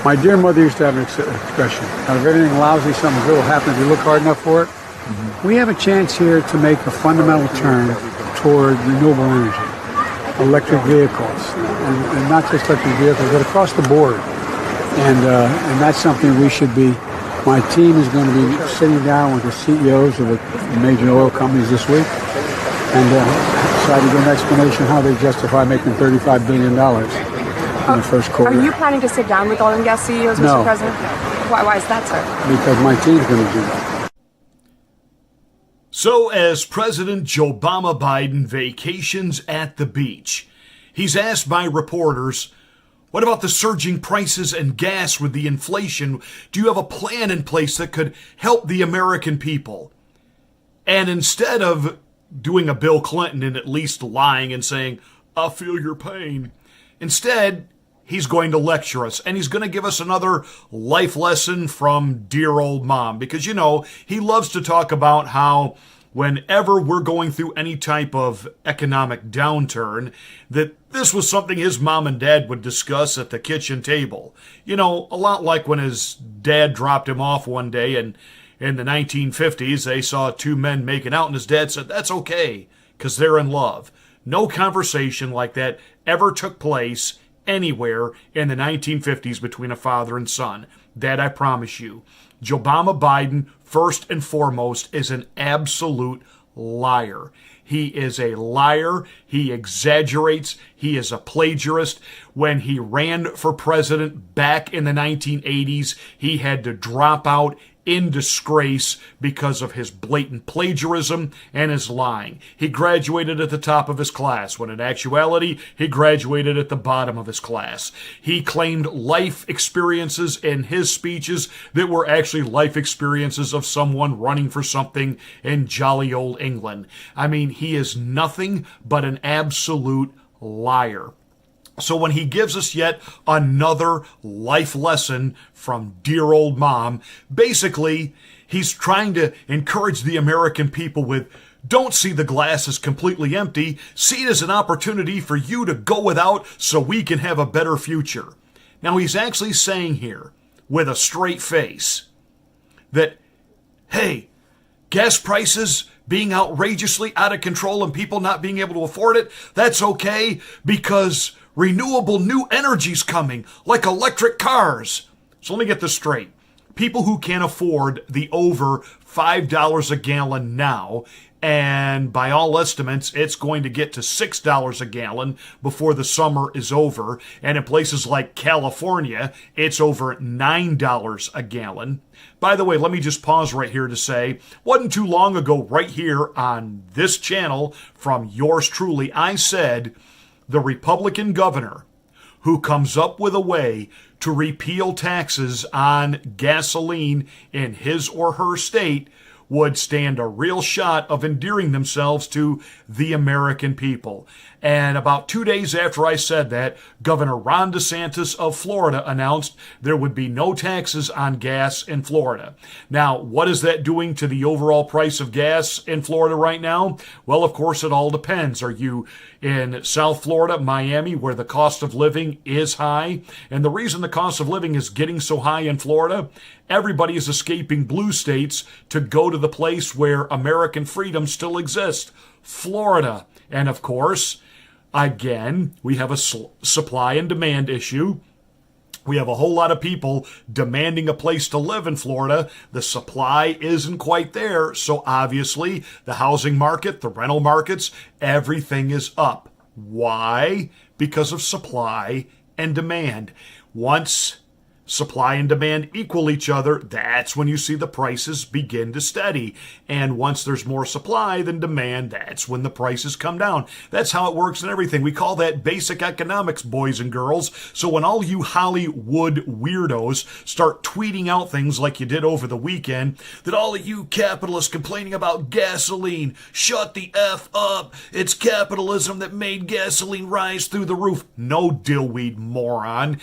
My dear mother used to have an expression, out of everything lousy, something good will happen if you look hard enough for it. We have a chance here to make a fundamental turn toward renewable energy, electric vehicles, and not just electric vehicles, but across the board. And that's something we should be. My team is going to be sitting down with the CEOs of the major oil companies this week and try to get an explanation how they justify making $35 billion in the first quarter. Are you planning to sit down with oil and gas CEOs, Mr. No. President? Why is that, sir? Because my team's going to do that. So as President Joe Biden vacations at the beach, he's asked by reporters, what about the surging prices and gas with the inflation? Do you have a plan in place that could help the American people? And instead of doing a Bill Clinton and at least lying and saying, I feel your pain, instead, he's going to lecture us, and he's going to give us another life lesson from dear old mom. Because, you know, he loves to talk about how whenever we're going through any type of economic downturn, that this was something his mom and dad would discuss at the kitchen table. You know, a lot like when his dad dropped him off one day, and in the 1950s, they saw two men making out, and his dad said, that's okay, because they're in love. No conversation like that ever took place anywhere in the 1950s between a father and son. That I promise you. Joe Biden, first and foremost, is an absolute liar. He is a liar. He exaggerates. He is a plagiarist. When he ran for president back in the 1980s, he had to drop out in disgrace because of his blatant plagiarism and his lying. He graduated at the top of his class, when in actuality, he graduated at the bottom of his class. He claimed life experiences in his speeches that were actually life experiences of someone running for something in jolly old England. I mean, he is nothing but an absolute liar. So when he gives us yet another life lesson from dear old mom, basically, he's trying to encourage the American people with, don't see the glass as completely empty, see it as an opportunity for you to go without so we can have a better future. Now he's actually saying here, with a straight face, that, hey, gas prices being outrageously out of control and people not being able to afford it, that's okay because renewable new energy's coming, like electric cars. So let me get this straight. People who can't afford the over $5 a gallon now, and by all estimates, it's going to get to $6 a gallon before the summer is over. And in places like California, it's over $9 a gallon. By the way, let me just pause right here to say, wasn't too long ago right here on this channel from yours truly, I said, the Republican governor who comes up with a way to repeal taxes on gasoline in his or her state would stand a real shot of endearing themselves to the American people. And about 2 days after I said that, Governor Ron DeSantis of Florida announced there would be no taxes on gas in Florida. Now, what is that doing to the overall price of gas in Florida right now? Well, of course, it all depends. Are you in South Florida, Miami, where the cost of living is high? And the reason the cost of living is getting so high in Florida, everybody is escaping blue states to go to the place where American freedom still exists, Florida. And of course, again, we have a supply and demand issue. We have a whole lot of people demanding a place to live in Florida. The supply isn't quite there, so obviously the housing market, the rental markets, everything is up. Why? Because of supply and demand. Once supply and demand equal each other, that's when you see the prices begin to steady. And once there's more supply than demand, that's when the prices come down. That's how it works in everything. We call that basic economics, boys and girls. So when all you Hollywood weirdos start tweeting out things like you did over the weekend, that all of you capitalists complaining about gasoline, shut the F up. It's capitalism that made gasoline rise through the roof. No, dillweed moron.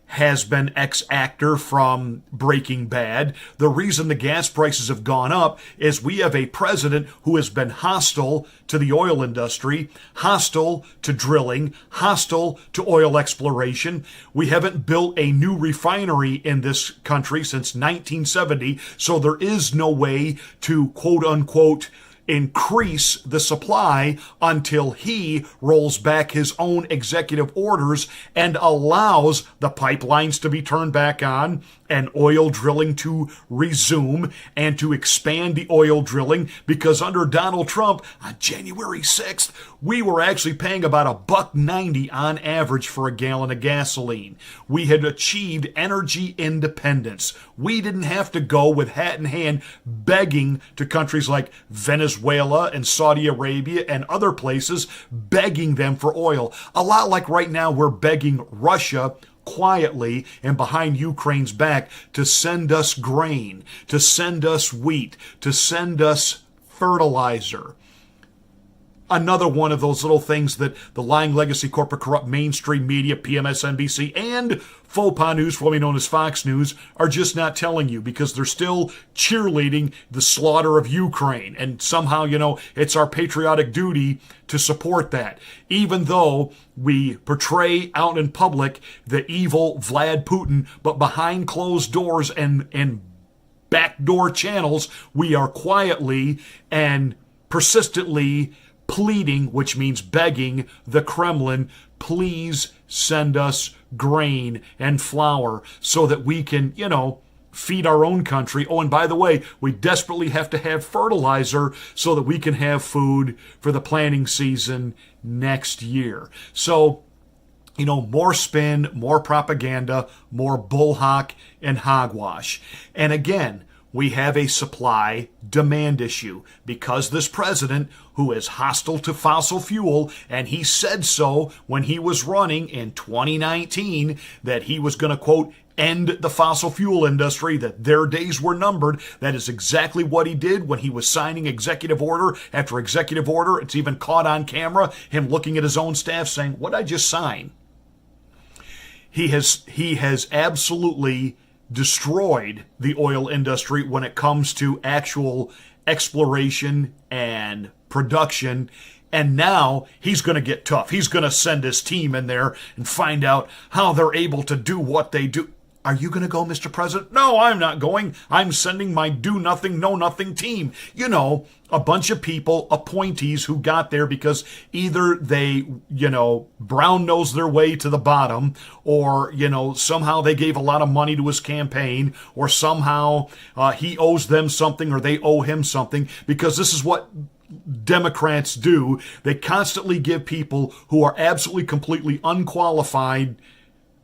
has been ex-actor from Breaking Bad. The reason the gas prices have gone up is we have a president who has been hostile to the oil industry, hostile to drilling, hostile to oil exploration. We haven't built a new refinery in this country since 1970, so there is no way to quote-unquote increase the supply until he rolls back his own executive orders and allows the pipelines to be turned back on and oil drilling to resume and to expand the oil drilling, because under Donald Trump on January 6th, we were actually paying about $1.90 on average for a gallon of gasoline. We had achieved energy independence. We didn't have to go with hat in hand begging to countries like Venezuela and Saudi Arabia and other places, begging them for oil. A lot like right now we're begging Russia quietly and behind Ukraine's back to send us grain, to send us wheat, to send us fertilizer. Another one of those little things that the lying legacy corporate corrupt mainstream media, PMSNBC, and faux pas news, formerly known as Fox News, are just not telling you, because they're still cheerleading the slaughter of Ukraine. And somehow, it's our patriotic duty to support that. Even though we portray out in public the evil Vlad Putin, but behind closed doors and backdoor channels, we are quietly and persistently pleading, which means begging, the Kremlin, please send us grain and flour so that we can, feed our own country. Oh, and by the way, we desperately have to have fertilizer so that we can have food for the planting season next year. So, more spin, more propaganda, more bullhawk and hogwash. And again, we have a supply-demand issue because this president, who is hostile to fossil fuel, and he said so when he was running in 2019, that he was going to, quote, end the fossil fuel industry, that their days were numbered. That is exactly what he did when he was signing executive order after executive order. It's even caught on camera, him looking at his own staff saying, what did I just sign? He has absolutely destroyed the oil industry when it comes to actual exploration and production. And now he's going to get tough. He's going to send his team in there and find out how they're able to do what they do. Are you going to go, Mr. President? No, I'm not going. I'm sending my do-nothing, know-nothing team. A bunch of people, appointees who got there because either they, brown-nosed their way to the bottom, or, somehow they gave a lot of money to his campaign, or somehow he owes them something or they owe him something, because this is what Democrats do. They constantly give people who are absolutely, completely unqualified,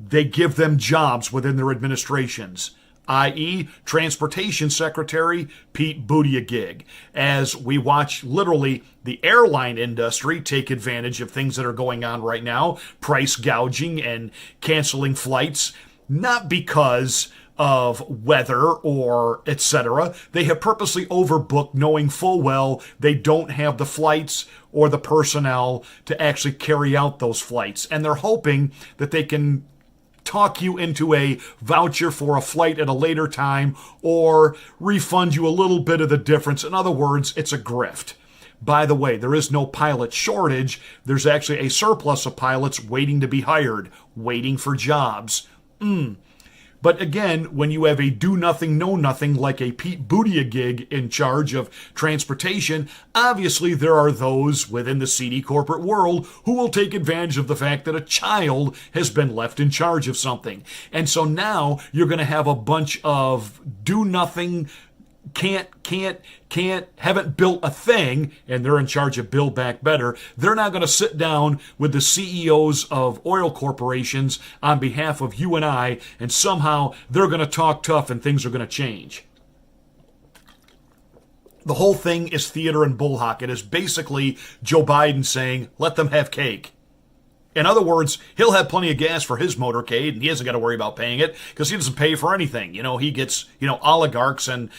they give them jobs within their administrations, i.e. Transportation Secretary Pete Buttigieg, as we watch literally the airline industry take advantage of things that are going on right now, price gouging and canceling flights, not because of weather or etc. They have purposely overbooked, knowing full well they don't have the flights or the personnel to actually carry out those flights. And they're hoping that they can talk you into a voucher for a flight at a later time or refund you a little bit of the difference. In other words, it's a grift. By the way, there is no pilot shortage. There's actually a surplus of pilots waiting to be hired, waiting for jobs. But again, when you have a do-nothing, know-nothing like a Pete Buttigieg in charge of transportation, obviously there are those within the seedy corporate world who will take advantage of the fact that a child has been left in charge of something. And so now you're going to have a bunch of do-nothing, haven't built a thing, and they're in charge of Build Back Better. They're not going to sit down with the CEOs of oil corporations on behalf of you and I, and somehow they're going to talk tough and things are going to change. The whole thing is theater and bullhawk. It is basically Joe Biden saying, let them have cake. In other words, he'll have plenty of gas for his motorcade, and he hasn't got to worry about paying it because he doesn't pay for anything. He gets, oligarchs in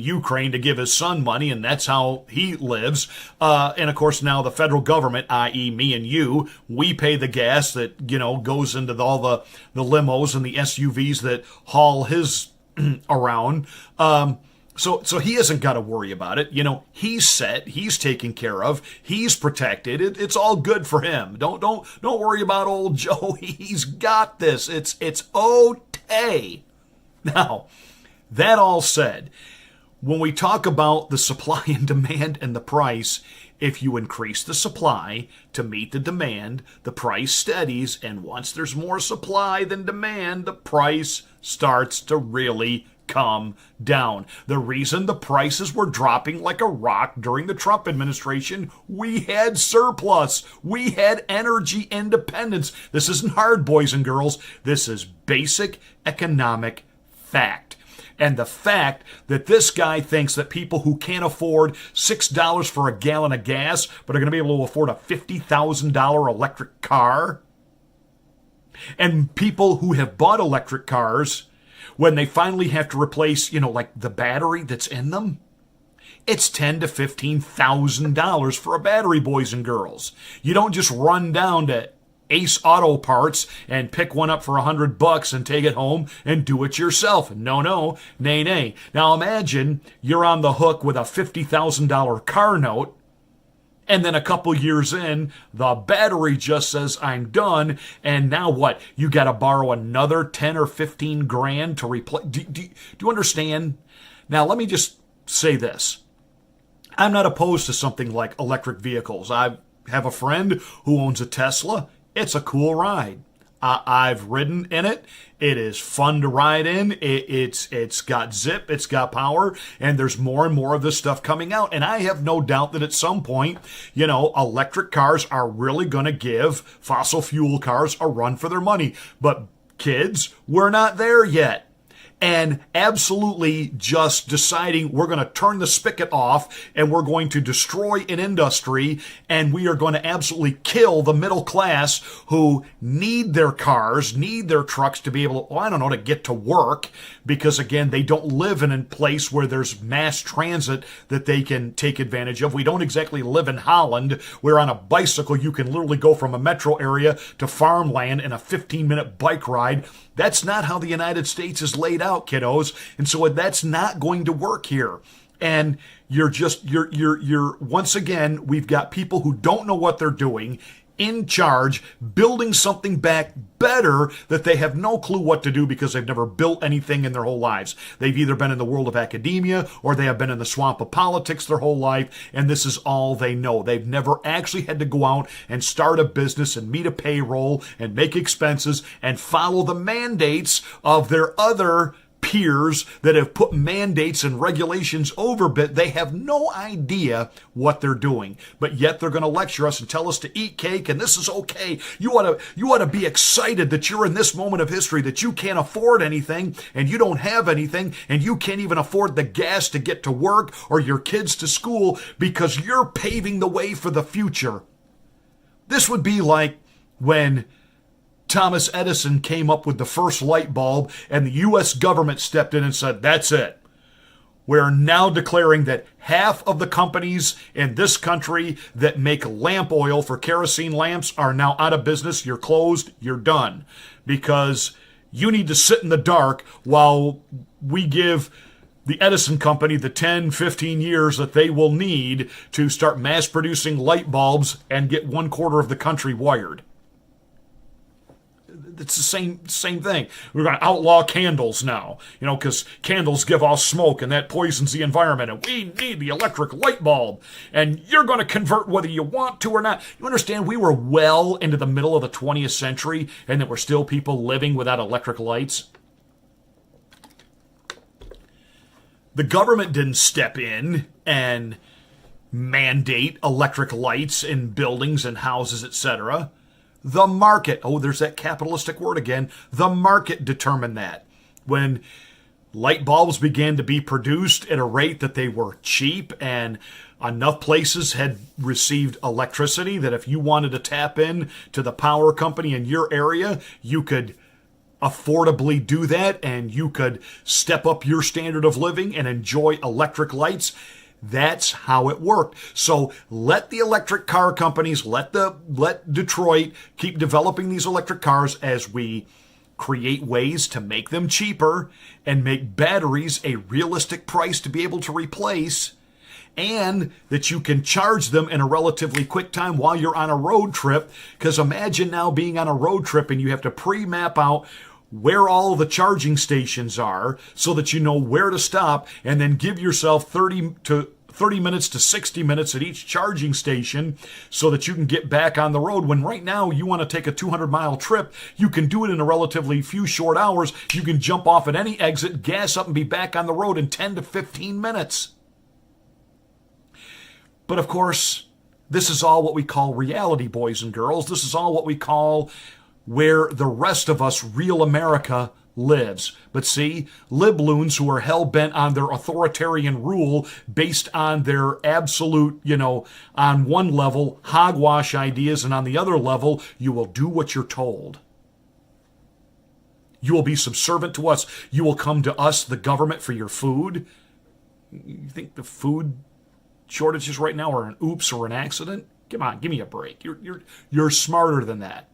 Ukraine to give his son money, and that's how he lives. And of course, now the federal government, i.e. me and you, we pay the gas that, goes into all the limos and the SUVs that haul his around. So he hasn't got to worry about it. He's set. He's taken care of. He's protected. It's all good for him. Don't worry about old Joe. He's got this. It's okay. Now, that all said, when we talk about the supply and demand and the price, if you increase the supply to meet the demand, the price steadies, and once there's more supply than demand, the price starts to really come down. The reason the prices were dropping like a rock during the Trump administration, we had surplus. We had energy independence. This isn't hard, boys and girls. This is basic economic fact. And the fact that this guy thinks that people who can't afford $6 for a gallon of gas but are going to be able to afford a $50,000 electric car, and people who have bought electric cars, when they finally have to replace, like the battery that's in them, it's $10,000 to $15,000 for a battery, boys and girls. You don't just run down to Ace Auto Parts and pick one up for $100 and take it home and do it yourself. No, nay. Now imagine you're on the hook with a $50,000 car note, and then a couple years in, the battery just says, I'm done. And now what? You got to borrow another 10 or 15 grand to replace. Do you understand? Now, let me just say this. I'm not opposed to something like electric vehicles. I have a friend who owns a Tesla. It's a cool ride. I've ridden in it. It is fun to ride in. It's got zip. It's got power. And there's more and more of this stuff coming out. And I have no doubt that at some point, electric cars are really going to give fossil fuel cars a run for their money. But kids, we're not there yet. And absolutely just deciding we're going to turn the spigot off and we're going to destroy an industry and we are going to absolutely kill the middle class who need their cars, need their trucks to be able to, to get to work, because again, they don't live in a place where there's mass transit that they can take advantage of. We don't exactly live in Holland where on a bicycle you can literally go from a metro area to farmland in a 15-minute bike ride. That's not how the United States is laid out, kiddos. And so that's not going to work here. And you're once again, we've got people who don't know what they're doing in charge, building something back better that they have no clue what to do because they've never built anything in their whole lives. They've either been in the world of academia or they have been in the swamp of politics their whole life, and this is all they know. They've never actually had to go out and start a business and meet a payroll and make expenses and follow the mandates of their other peers that have put mandates and regulations over, but they have no idea what they're doing. But yet they're going to lecture us and tell us to eat cake and this is okay. You ought to be excited that you're in this moment of history, that you can't afford anything and you don't have anything and you can't even afford the gas to get to work or your kids to school because you're paving the way for the future. This would be like when Thomas Edison came up with the first light bulb and the U.S. government stepped in and said, that's it. We're now declaring that half of the companies in this country that make lamp oil for kerosene lamps are now out of business. You're closed. You're done. Because you need to sit in the dark while we give the Edison company the 10, 15 years that they will need to start mass producing light bulbs and get 1/4 of the country wired. It's the same thing. We're going to outlaw candles now, because candles give off smoke and that poisons the environment. And we need the electric light bulb. And you're going to convert whether you want to or not. You understand, we were well into the middle of the 20th century and there were still people living without electric lights. The government didn't step in and mandate electric lights in buildings and houses, etc. The market, there's that capitalistic word again, the market determined that. When light bulbs began to be produced at a rate that they were cheap and enough places had received electricity that if you wanted to tap in to the power company in your area, you could affordably do that, and you could step up your standard of living and enjoy electric lights. That's how it worked. So let the electric car companies, let Detroit keep developing these electric cars as we create ways to make them cheaper and make batteries a realistic price to be able to replace, and that you can charge them in a relatively quick time while you're on a road trip. Because imagine now being on a road trip and you have to pre-map out where all the charging stations are so that you know where to stop, and then give yourself 30 minutes to 60 minutes at each charging station so that you can get back on the road. When right now you want to take a 200-mile trip, you can do it in a relatively few short hours. You can jump off at any exit, gas up, and be back on the road in 10 to 15 minutes. But of course, this is all what we call reality, boys and girls. This is all what we call where the rest of us, real America, lives. But see, libloons who are hell-bent on their authoritarian rule based on their absolute, on one level, hogwash ideas, and on the other level, you will do what you're told. You will be subservient to us. You will come to us, the government, for your food. You think the food shortages right now are an oops or an accident? Come on, give me a break. You're smarter than that.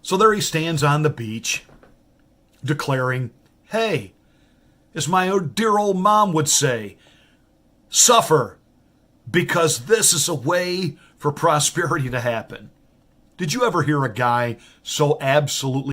So there he stands on the beach, declaring, hey, as my dear old mom would say, suffer, because this is a way for prosperity to happen. Did you ever hear a guy so absolutely